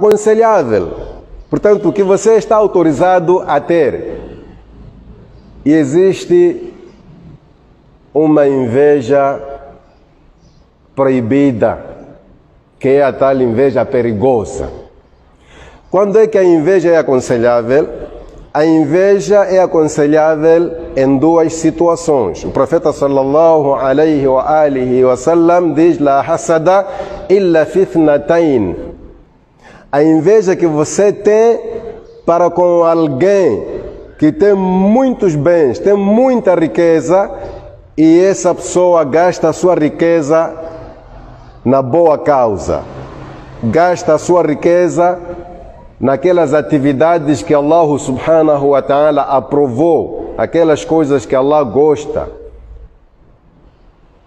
aconselhável. Portanto, que você está autorizado a ter. E existe uma inveja proibida, que é a tal inveja perigosa. Quando é que a inveja é aconselhável? A inveja é aconselhável em duas situações. O profeta sallallahu alaihi wa alihi wa sallam diz: La hasada illa fi ithnatain. A inveja que você tem para com alguém que tem muitos bens, tem muita riqueza, e essa pessoa gasta a sua riqueza na boa causa, gasta a sua riqueza naquelas atividades que Allah subhanahu wa ta'ala aprovou, aquelas coisas que Allah gosta.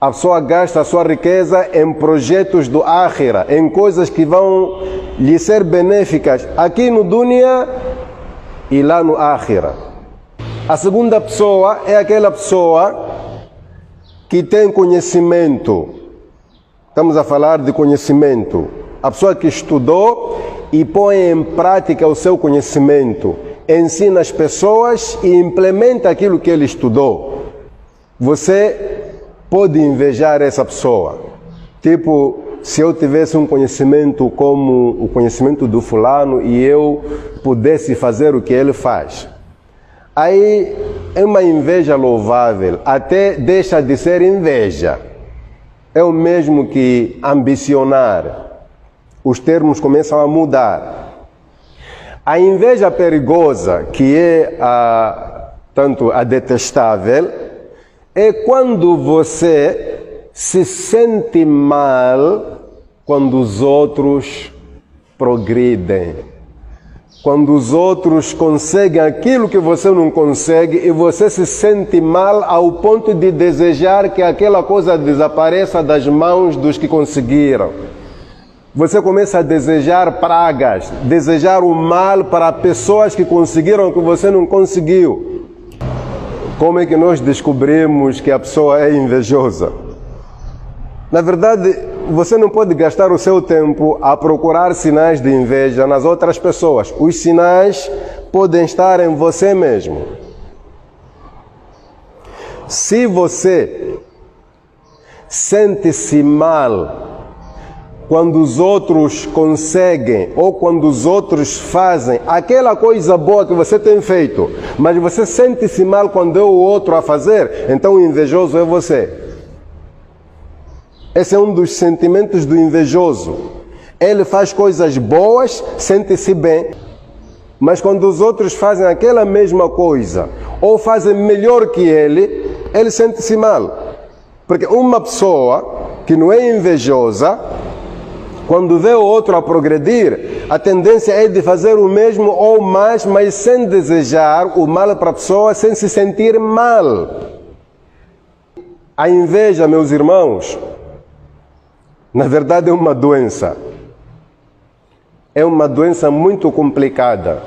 A pessoa gasta a sua riqueza em projetos do Akhira, em coisas que vão lhe ser benéficas aqui no dunya e lá no Akhira. A segunda pessoa é aquela pessoa que tem conhecimento. Estamos a falar de conhecimento. A pessoa que estudou e põe em prática o seu conhecimento, ensina as pessoas e implementa aquilo que ele estudou. Você pode invejar essa pessoa. Tipo, se eu tivesse um conhecimento como o conhecimento do fulano e eu pudesse fazer o que ele faz. Aí é uma inveja louvável, até deixa de ser inveja. É o mesmo que ambicionar. Os termos começam a mudar. A inveja perigosa, que é tanto a detestável, é quando você se sente mal quando os outros progridem. Quando os outros conseguem aquilo que você não consegue e você se sente mal ao ponto de desejar que aquela coisa desapareça das mãos dos que conseguiram. Você começa a desejar pragas, desejar o mal para pessoas que conseguiram o que você não conseguiu. Como é que nós descobrimos que a pessoa é invejosa? Na verdade, você não pode gastar o seu tempo a procurar sinais de inveja nas outras pessoas. Os sinais podem estar em você mesmo. Se você sente-se mal quando os outros conseguem ou quando os outros fazem aquela coisa boa que você tem feito, mas você sente-se mal quando é o outro a fazer, então o invejoso é você. Esse é um dos sentimentos do invejoso. Ele faz coisas boas, sente-se bem, mas quando os outros fazem aquela mesma coisa ou fazem melhor que ele sente-se mal. Porque uma pessoa que não é invejosa, quando vê o outro a progredir, a tendência é de fazer o mesmo ou mais, mas sem desejar o mal para a pessoa, sem se sentir mal. A inveja, meus irmãos, na verdade é uma doença. É uma doença muito complicada.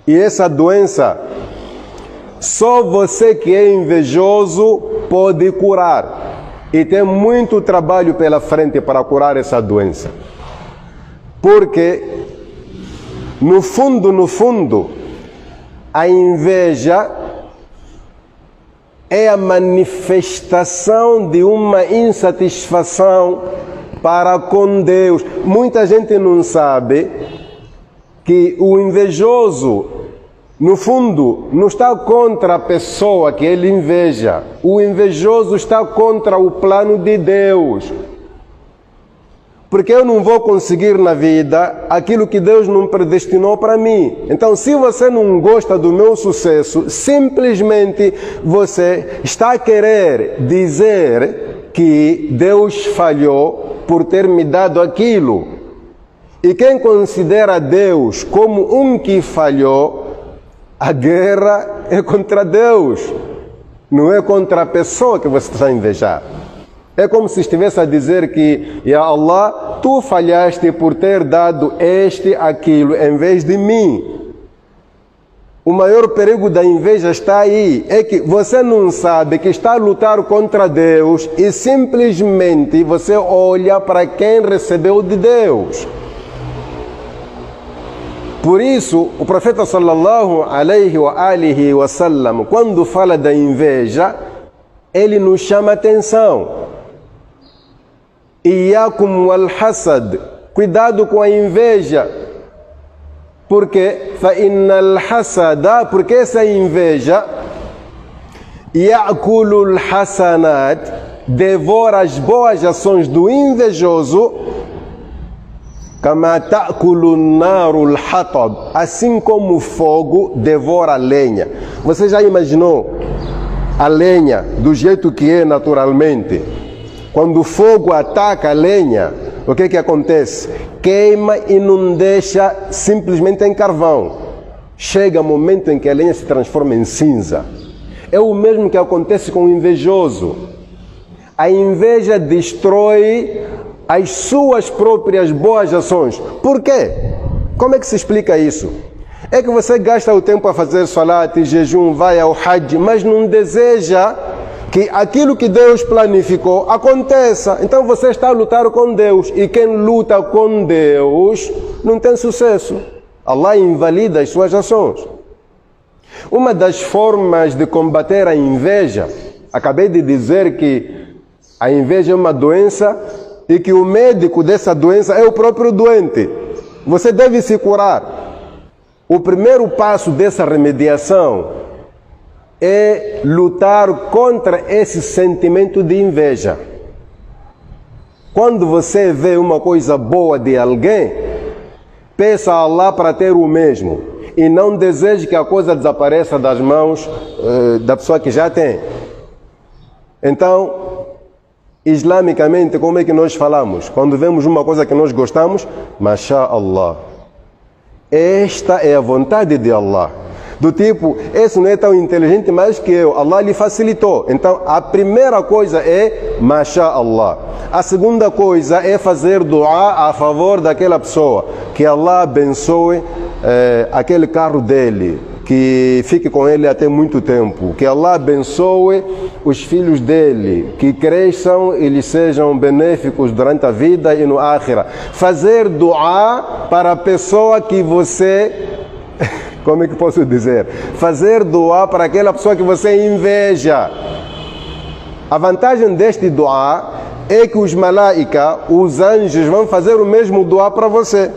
E essa doença, só você que é invejoso pode curar. E tem muito trabalho pela frente para curar essa doença. Porque, no fundo, a inveja é a manifestação de uma insatisfação para com Deus. Muita gente não sabe que o invejoso, no fundo, não está contra a pessoa que ele inveja. O invejoso está contra o plano de Deus. Porque eu não vou conseguir na vida aquilo que Deus não predestinou para mim. Então, se você não gosta do meu sucesso, simplesmente você está a querer dizer que Deus falhou por ter me dado aquilo. E quem considera Deus como um que falhou, a guerra é contra Deus, não é contra a pessoa que você está a invejar. É como se estivesse a dizer que, Ya Allah, tu falhaste por ter dado aquilo, em vez de mim. O maior perigo da inveja está aí, é que você não sabe que está a lutar contra Deus e simplesmente você olha para quem recebeu de Deus. Por isso, o profeta sallallahu alaihi wa alihi wa sallam, quando fala da inveja, ele nos chama a atenção. Iyakum wal hasad, cuidado com a inveja. Porque porque essa inveja ya'kulul hasanat, devora as boas ações do invejoso, kama ta'kulun narul hatab, assim como o fogo devora a lenha. Você já imaginou a lenha do jeito que é naturalmente? Quando o fogo ataca a lenha, o que acontece? Queima e não deixa simplesmente em carvão. Chega o momento em que a lenha se transforma em cinza. É o mesmo que acontece com o invejoso. A inveja destrói as suas próprias boas ações. Por quê? Como é que se explica isso? É que você gasta o tempo a fazer salat, jejum, vai ao hajj, mas não deseja que aquilo que Deus planificou aconteça. Então você está a lutar com Deus, e quem luta com Deus não tem sucesso. Allah invalida as suas ações. Uma das formas de combater a inveja, acabei de dizer que a inveja é uma doença e que o médico dessa doença é o próprio doente. Você deve se curar. O primeiro passo dessa remediação é lutar contra esse sentimento de inveja. Quando você vê uma coisa boa de alguém, peça a Allah para ter o mesmo e não deseje que a coisa desapareça das mãos da pessoa que já tem. Então, islamicamente, como é que nós falamos? Quando vemos uma coisa que nós gostamos, Masha'Allah, esta é a vontade de Allah. Do tipo, esse não é tão inteligente mais que eu, Allah lhe facilitou. Então, a primeira coisa é Masha'Allah. A segunda coisa é fazer dua a favor daquela pessoa. Que Allah abençoe aquele carro dele, que fique com ele até muito tempo. Que Allah abençoe os filhos dele, que cresçam e lhes sejam benéficos durante a vida e no Akhira. Fazer dua para a pessoa que você... Como é que posso dizer? Fazer dua para aquela pessoa que você inveja. A vantagem deste dua é que os malaika, os anjos, vão fazer o mesmo dua para você.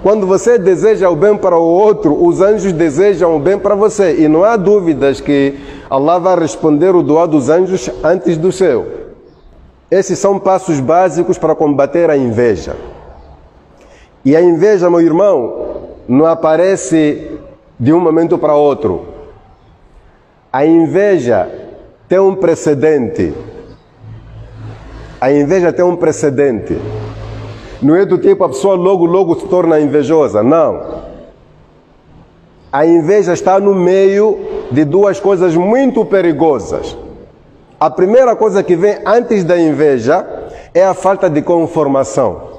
Quando você deseja o bem para o outro, os anjos desejam o bem para você. E não há dúvidas que Allah vai responder o dua dos anjos antes do seu. Esses são passos básicos para combater a inveja. E a inveja, meu irmão, não aparece de um momento para outro. A inveja tem um precedente. A inveja tem um precedente. Não é do tipo a pessoa logo se torna invejosa. Não. A inveja está no meio de duas coisas muito perigosas. A primeira coisa que vem antes da inveja é a falta de conformação.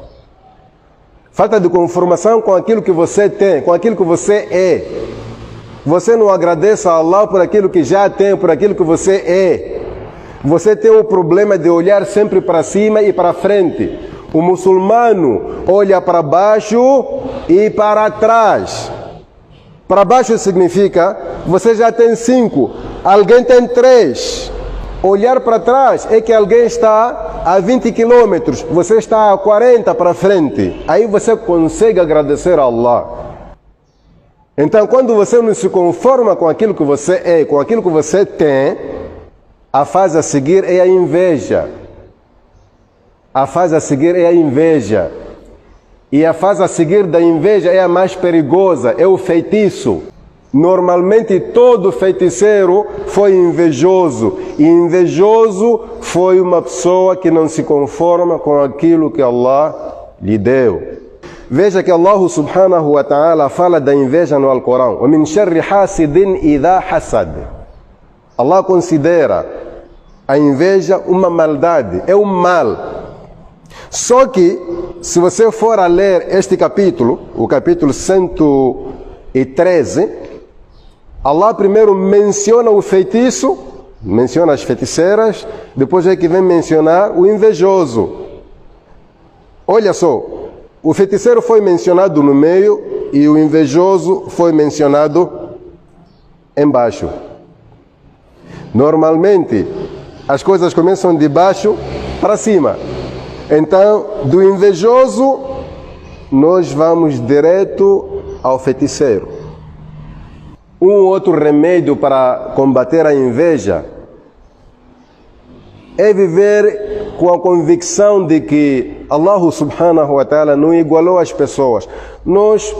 Falta de conformação com aquilo que você tem, com aquilo que você é. Você não agradece a Allah por aquilo que já tem, por aquilo que você é. Você tem o problema de olhar sempre para cima e para frente. O muçulmano olha para baixo e para trás. Para baixo significa, você já tem 5, alguém tem 3. Olhar para trás é que alguém está a 20 quilômetros, você está a 40 para frente. Aí você consegue agradecer a Allah. Então, quando você não se conforma com aquilo que você é, com aquilo que você tem, a fase a seguir é a inveja. A fase a seguir é a inveja. E a fase a seguir da inveja é a mais perigosa, é o feitiço. Normalmente todo feiticeiro foi invejoso. E invejoso foi uma pessoa que não se conforma com aquilo que Allah lhe deu. Veja que Allah subhanahu wa ta'ala fala da inveja no Alcorão. وَمِنْ شَرِّ حَاسِدٍ إِذَا حَسَدٍ. Allah considera a inveja uma maldade, é um mal. Só que, se você for a ler este capítulo, o capítulo 113, Allah primeiro menciona o feitiço, menciona as feiticeiras, depois é que vem mencionar o invejoso. Olha só, o feiticeiro foi mencionado no meio e o invejoso foi mencionado embaixo. Normalmente, as coisas começam de baixo para cima. Então, do invejoso, nós vamos direto ao feiticeiro. Um outro remédio para combater a inveja é viver com a convicção de que Allah subhanahu wa ta'ala não igualou as pessoas. Nós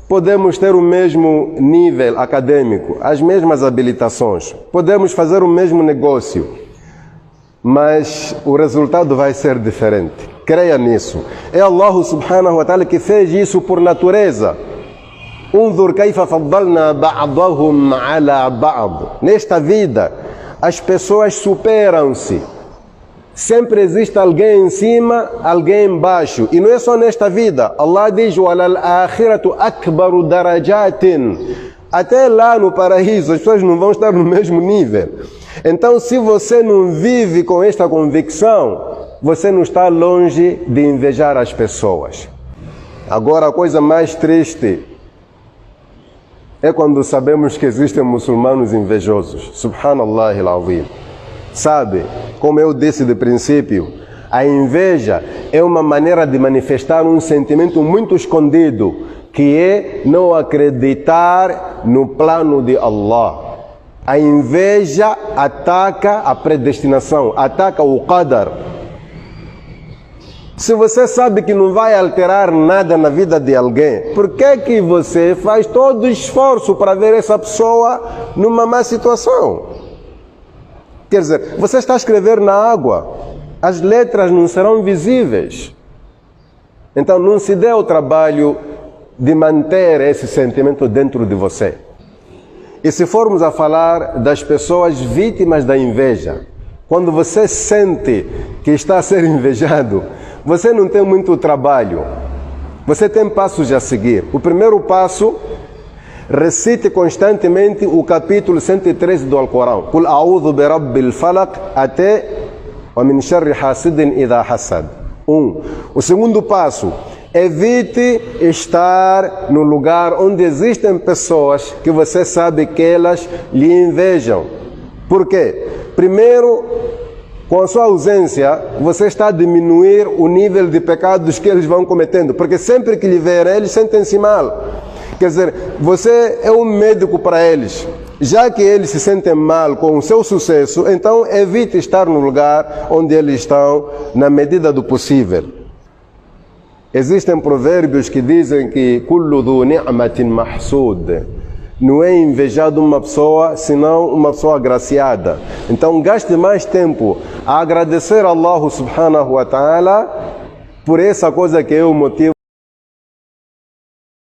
podemos ter o mesmo nível acadêmico, as mesmas habilitações, podemos fazer o mesmo negócio, mas o resultado vai ser diferente. Creia nisso. É Allah subhanahu wa ta'ala que fez isso por natureza. Unzur kaifa faddalna ba'dahum ala ba'd. Nesta vida, as pessoas superam-se. Sempre existe alguém em cima, alguém embaixo. E não é só nesta vida. Allah diz: "Walal akhiratu akbaru darajatin." Até lá no paraíso, as pessoas não vão estar no mesmo nível. Então, se você não vive com esta convicção, você não está longe de invejar as pessoas. Agora, a coisa mais triste é quando sabemos que existem muçulmanos invejosos. Subhanallah al-Azim. Sabe, como eu disse de princípio, a inveja é uma maneira de manifestar um sentimento muito escondido, que é não acreditar no plano de Allah. A inveja ataca a predestinação, ataca o qadar. Se você sabe que não vai alterar nada na vida de alguém, por que você faz todo o esforço para ver essa pessoa numa má situação? Quer dizer, você está a escrever na água, as letras não serão visíveis. Então não se dê o trabalho de manter esse sentimento dentro de você. E se formos a falar das pessoas vítimas da inveja, quando você sente que está a ser invejado, você não tem muito trabalho. Você tem passos a seguir. O primeiro passo: recite constantemente o capítulo 113 do Alcorão. Qul a'udhu bi rabbil falaq até wa min sharri hasidin idha hasad. O segundo passo: evite estar no lugar onde existem pessoas que você sabe que elas lhe invejam. Por quê? Primeiro, com a sua ausência, você está a diminuir o nível de pecados que eles vão cometendo, porque sempre que lhe verem, eles sentem-se mal. Quer dizer, você é um médico para eles. Já que eles se sentem mal com o seu sucesso, então evite estar no lugar onde eles estão, na medida do possível. Existem provérbios que dizem que kullu dhu ni'matin mahsud. Não é invejado uma pessoa, senão uma pessoa agraciada. Então gaste mais tempo a agradecer a Allah subhanahu wa ta'ala por essa coisa que é o motivo